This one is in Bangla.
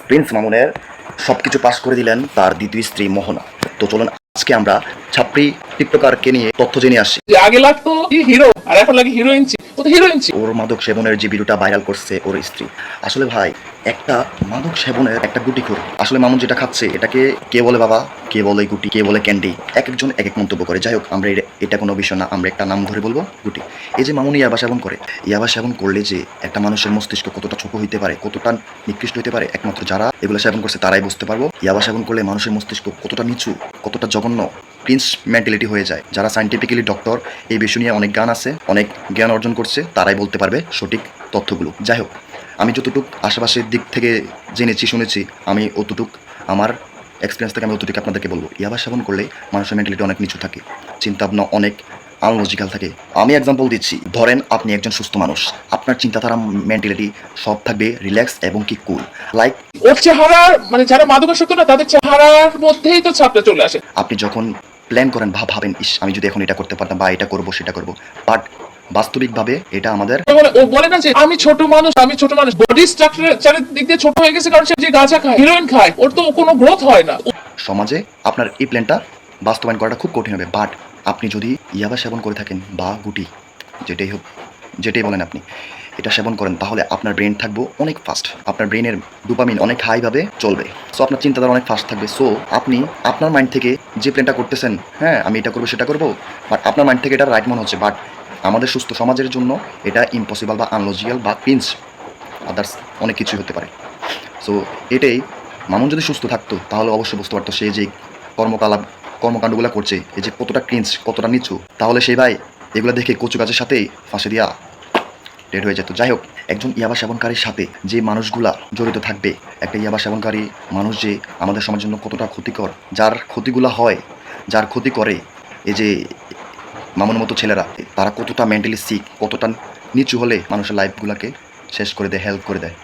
প্রিন্স মামুনের সবকিছু পাশ করে দিলেন তার দ্বিতীয় স্ত্রী মোহনা। তো চলুন আজকে আমরা ছাত্রী টিকটকারকে নিয়ে তথ্য জেনে আসি। যে আগে লাগতো হিরো আর এখন লাগে হিরোইন। ও তো হিরোইন। ওর মাদক সেবনের যে ভিডিওটা ভাইরাল করছে ওর স্ত্রী, আসলে ভাই একটা মাদক সেবনের একটা গুটিখোর, আসলে মামুন যেটা খাচ্ছে এটাকে কে বলে বাবা, কে বলে গুটি, কে বলে ক্যান্ডি, এক একজন এক এক মন্তব্য করে। যাই হোক, আমরা এটা কোনো বিষয় না, আমরা একটা নাম ধরে বলবো গুটি। এই যে মামুন ইয়াবা সেবন করে, ইয়াবা সেবন করলে যে একটা মানুষের মস্তিষ্ক কতটা ছোট হইতে পারে, কতটা নিকৃষ্ট হইতে পারে, একমাত্র যারা এগুলো সেবন করছে তারাই বুঝতে পারবো। ইয়াবা সেবন করলে মানুষের মস্তিষ্ক কতটা নিচু, কতটা জঘন্য প্রিন্স মেন্টালিটি হয়ে যায়। যারা সাইন্টিফিক্যালি ডক্টর, এই বিষয় নিয়ে অনেক জ্ঞান আছে, অনেক জ্ঞান অর্জন করছে, তারাই বলতে পারবে সঠিক তথ্যগুলো। যাই হোক, আমি যতটুক আশেপাশের দিক থেকে জেনেছি শুনেছি, আমি অতটুক আমার এক্সপিরিয়েন্স থেকে আমি অতটুকু আপনাদেরকে বলবো। ইয়াবা সেবন করলে মানুষের মেন্টালিটি অনেক নিচু থাকে, চিন্তাভাবনা অনেক আনলজিক্যাল থাকে। আমি এক্সাম্পল দিচ্ছি, ধরেন আপনি একজন সুস্থ মানুষ, আপনার চিন্তাধারা মেন্টালিটি সব থাকবে রিল্যাক্স এবং কি কুল। লাইক ওর চেহারা, মানে যারা মাদকাসক্ত না তাদের চেহারার মধ্যেই তো ছাপটা চলে আসে। আপনি যখন প্ল্যান করেন ভাবেন, ইস আমি যদি এখন এটা করতে পারতাম বা এটা করবো সেটা করবো, বাট বাস্তবিকভাবে এটা আমাদের ও বলে না যে আমি ছোট মানুষ বডি স্ট্রাকচারের দিক দিয়ে ছোট হয়ে গেছে কারণ সে যে গাঁজা খায়, হিরোইন খায়, ওর তো কোনো গ্রোথ হয় না। সমাজে আপনার এই প্ল্যানটা বাস্তবায়ন করাটা খুব কঠিন হবে। বাট আপনি যদি ইয়াবা সেবন করে থাকেন বা গুটি, যেটাই হোক, যেটাই বলেন আপনি, এটা সেবন করেন, তাহলে আপনার ব্রেন থাকবে অনেক ফাস্ট, আপনার ব্রেনের ডোপামিন অনেক হাইভাবে চলবে। সো আপনার চিন্তাধারা অনেক ফাস্ট থাকবে। সো আপনি আপনার মাইন্ড থেকে যে প্ল্যানটা করতেছেন, হ্যাঁ আমি এটা করবো সেটা করবো, বাট আপনার মাইন্ড থেকে এটা রাইট মনে হচ্ছে, বাট আমাদের সুস্থ সমাজের জন্য এটা ইম্পসিবল বা আনলজিক্যাল বা ক্রিঞ্জ, আদার্স অনেক কিছুই হতে পারে। সো এটাই, মামুন যদি সুস্থ থাকতো তাহলে অবশ্যই বুঝতে পারতো সে যে কর্মকাণ্ডগুলো করছে, এই যে কতটা ক্রিঞ্জ, কতটা নিচু, তাহলে সেই ভাই এগুলো দেখে কচু গাছের সাথেই ফাঁসি দিয়া ডেড হয়ে যেত। যাই হোক, একজন ইয়াবা সেবনকারীর সাথে যে মানুষগুলা জড়িত থাকবে, একটা ইয়াবা সেবনকারী মানুষ যে আমাদের সমাজের জন্য কতটা ক্ষতিকর, যার ক্ষতিগুলা হয়, যার ক্ষতি করে, এই যে মামুনের মতো ছেলেরা, তারা কতটা মেন্টালি সিক, কতটা নিচু হলে মানুষের লাইফগুলোকে শেষ করে দেয়, হেল্প করে দেয়।